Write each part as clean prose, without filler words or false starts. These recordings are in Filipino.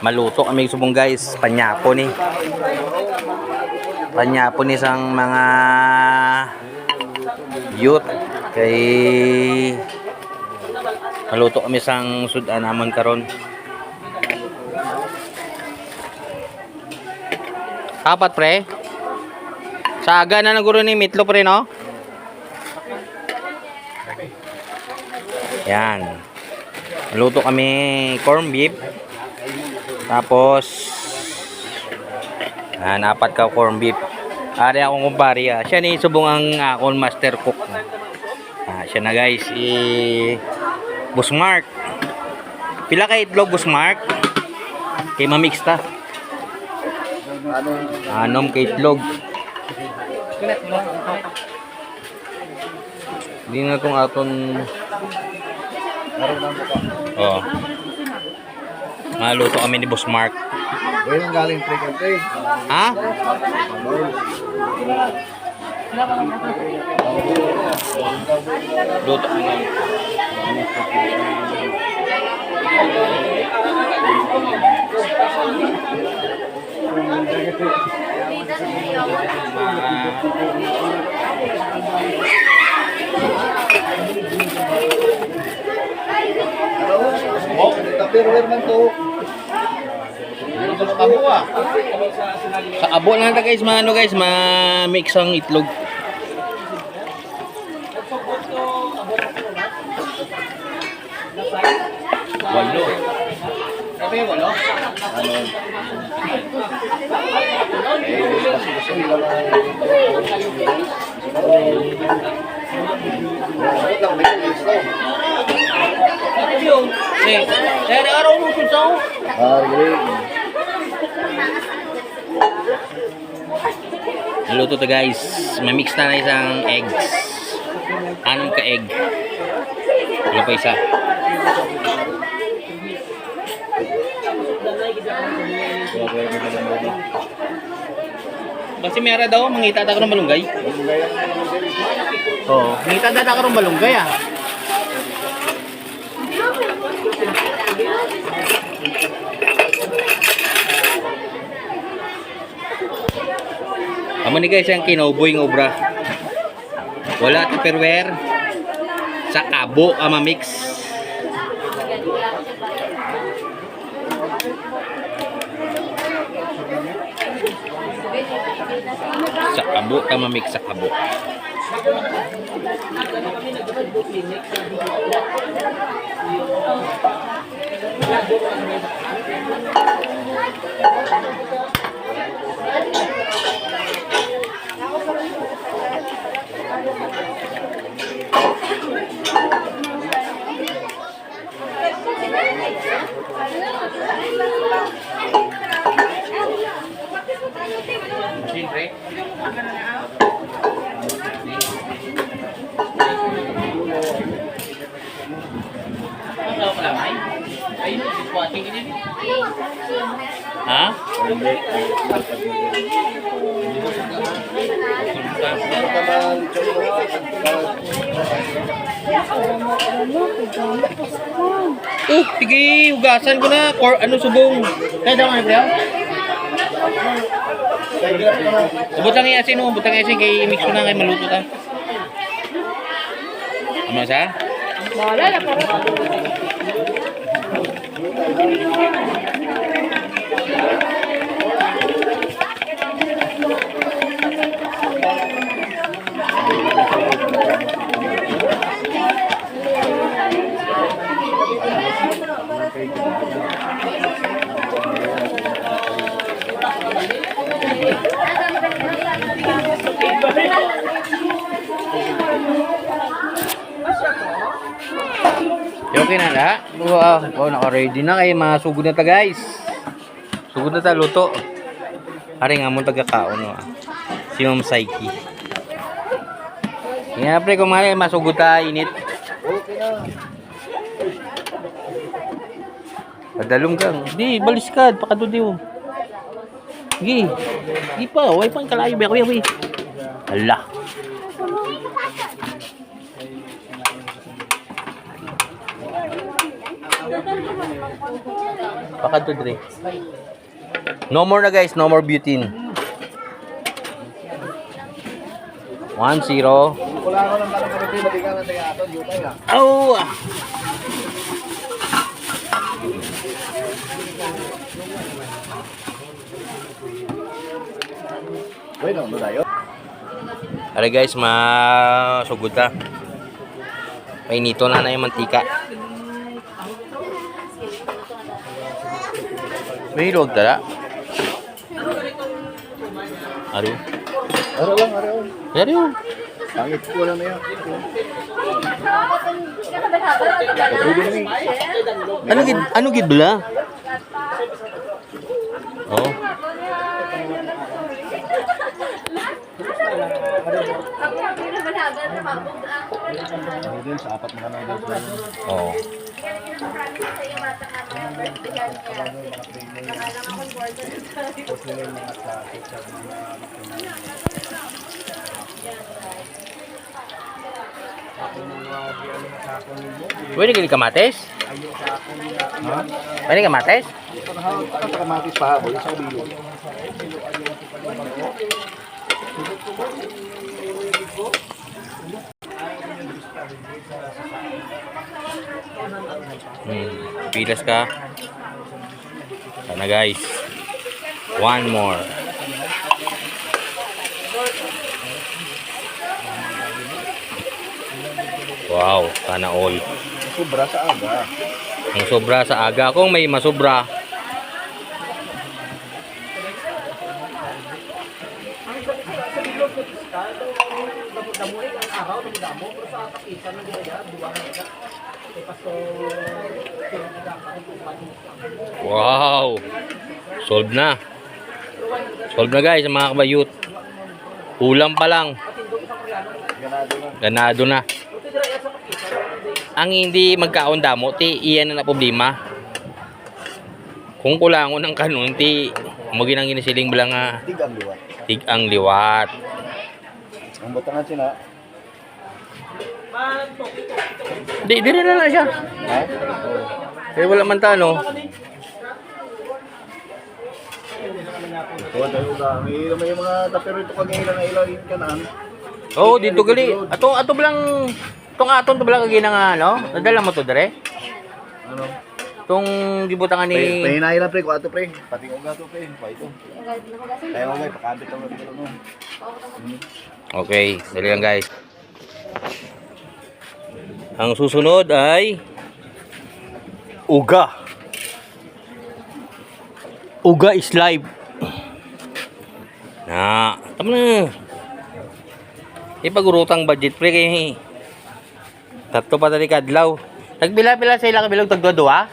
Maluto kami subong guys, panyapo ni. Panyapo ni sang mga youth kay maluto kami sang sudan namon karon. Apat pre. Saga na naguro ni mitlo pre no. Yan. Maluto kami corn beef. Tapos apat ka corn beef. Ari akong kumpare. Siya ni subong ang akong master cook. Siya na guys. Boss Mark. Pila ka itlog Boss Mark? Kay mamix ta. Anom ka itlog. Hindi na itong aton. Oh. Maluto kami ni Boss Mark. Ngayon ang galing pre-campaign. Ha? Luto kami. Oh, tapirwer man to. Sa abo lang ta guys, ano guys, ma-mix ang itlog. Walo. Sabi mo walo? Araw mo sa luto to guys. Mamix na isang eggs. Anong ka egg? Ano pa isa? Basi mera daw, mangita ta karon malunggay. Oo, mangita ta karon malunggay ah. Amo ni guys ang kinauboy ng obra. Wala tupperware. Sa abo ama mix. Sa abo tama mix sa abo. Siyempre. Ano pala may? Ayun, watching ini. Ha? Sige, hugasan ko na. Ano subong? Kaya daw nga ba? Butang iasin mo, butang iasin kay mix ko na kay maluto ta. Ano sa? Wala na para. Okay na na. Wow, naka-ready na kay masugod na ta guys. Sugod na ta luto. Ari nga mo taga-kaon no. Si Ma'am Saiki. Nga pre kung masugod ta init. Padalong kang. Di baliskad pakadudi mo. Gi. Di pa, way pang kalayo ba kuya. Hala. Baka to dre. No more na guys, no more butane. 1-0. Wala ko ng galing trade. Matigang na tayo ato. Yutay na. Oh! Bueno, no tayo. Are guys, masugod na. Painito na na yung mantika. May hilog tala. Ari. Araw lang, araw. Ari yun. Pangit ko lang na yan. Pwede na eh. Ano gid bala? Oh. Ano din, sa apat mga noodles. Oh. Pwede ka kamates? Ha? Pwede kamates? Ito sa kamatis pa habol. Sa bilo. Pilas ka. Sana guys. One more. Wow, sana all. Sobra sa aga. Ang sobra sa aga. Kung may masobra, wow. Solve na. Solve na guys mga kabayut. Ulam pa lang. Ganado na. Ang hindi magkaon damo, ti iyan na problema. Kung kulangon ng kanon, ti maginang ginisiling bala nga Tigang liwat. tig ang liwat. Ang batangan sila. Di na lang siya. Ha? Eh wala man tano. Ito, tayo ka. May mga tapero ito kagailan na ilaw yung kanaan. Oh, dito gali. Ato bilang tong aton to bilang kagina nga ano? Nadala mo to dire? Ano? Tong gibutangan ni Pahinahin lang pre, kuha to pre. Pati uga to pre. Pa ito. Tayo uga, pakabit ako dito no. Okay, dali lang guys. Ang susunod ay uga. Uga is live. Na, tama na. Ipagurutang budget pre kay tatlo pa tali kadlaw. Nagbila-bila sa ilang kabilog tagdua-dua.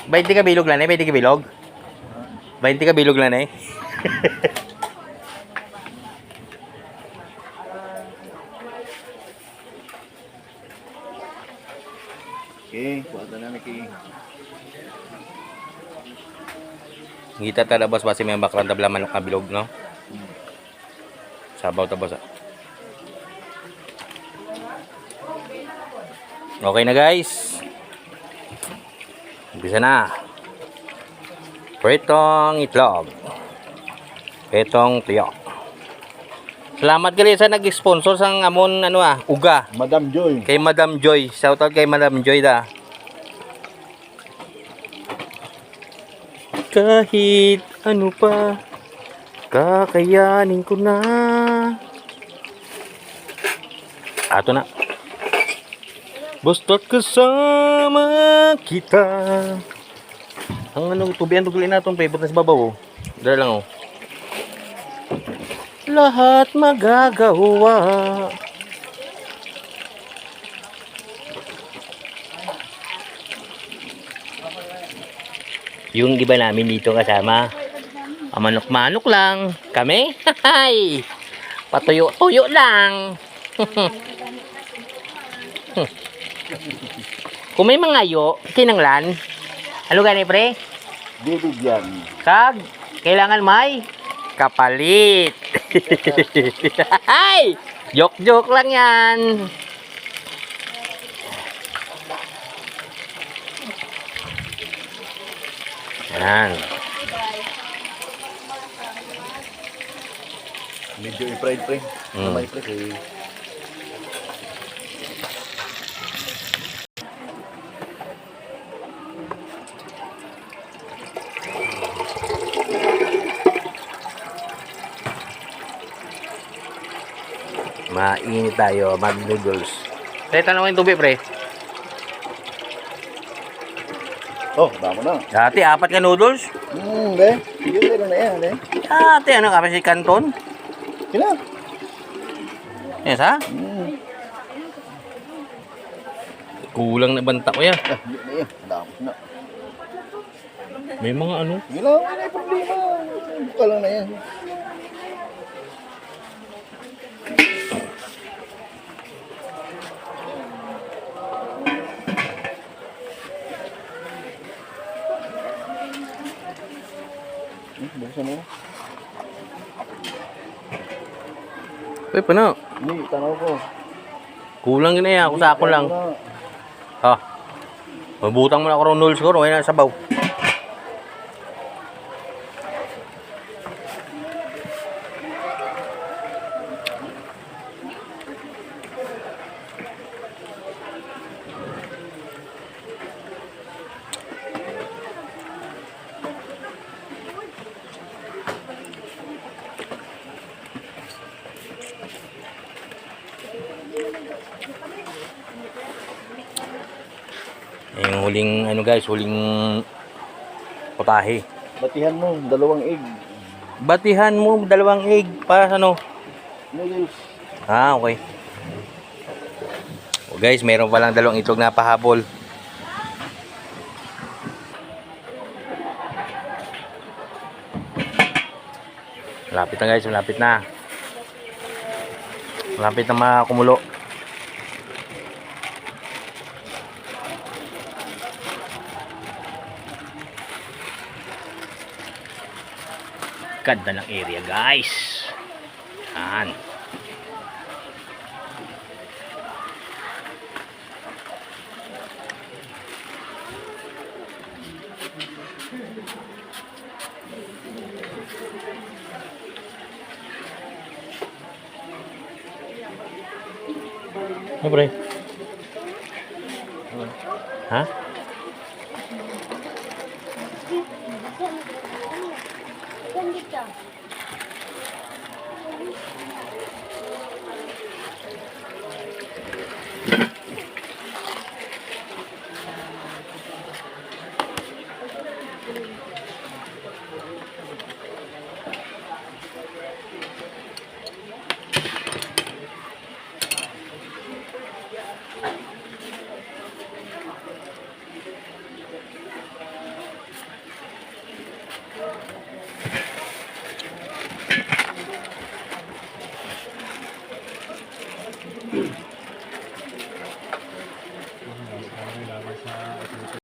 20 ka bilog lang eh, 20 ka bilog. 20 ka bilog lang eh. Okay, kuha na na kay. Ngita talabas basi may baklan tabla manok na bilog no. Sabaw tabas. Okay na guys. Umpisa na. Pritong itlog. Pritong tuyok. Salamat gali sa nag-sponsor sang amon ano uga. Madam Joy. Kay Madam Joy. Shout out kay Madam Joy da. Kahit ano pa, kakayanin ko na. Ato na. Basta't kasama kita. Ang ano, tubian tuglin na itong favorite na sa babaw. Oh. Dala lang oh. Lahat magagawa. Yung iba namin dito kasama, manok-manok lang. Kami, hay, patuyo-tuyo lang. Kung may mga yo, kinanglan. Ano gani pre? Bibigyan. Kag, kailangan may kapalit. Hay, joke-joke lang yan. Yan. Medyo i-fried pre. May pre kay Mainit tayo, mag-noodles. Pre, tanong yung tubig, pre. Oh, damo na. Dati, 4 ka noodles. Be. Yun meron na yan, eh. Dati, ano ka si Canton? Kina? Yes, ha? Kulang na banta ko yan. Hindi na yan. Damo na. May mga ano. Hindi lang, wala yung problema. Buka lang na yan. Buksan mo. Uy, paano? Hindi, tanaw ko. Kulang yun yan. Kusako lang. Ha? Mabutang mo na ako ng noodles ko. May nasa sabaw. Yung huling ano guys, huling putahe. Batihan mo, 2 egg. Batihan mo 2 egg para sa ano? Noodles. Ah, okay. O guys, meron palang 2 itlog na pahabol. Malapit na guys, malapit na. Malapit na makumulo. Ganda ng area guys. Yan. Ano pre? Ha?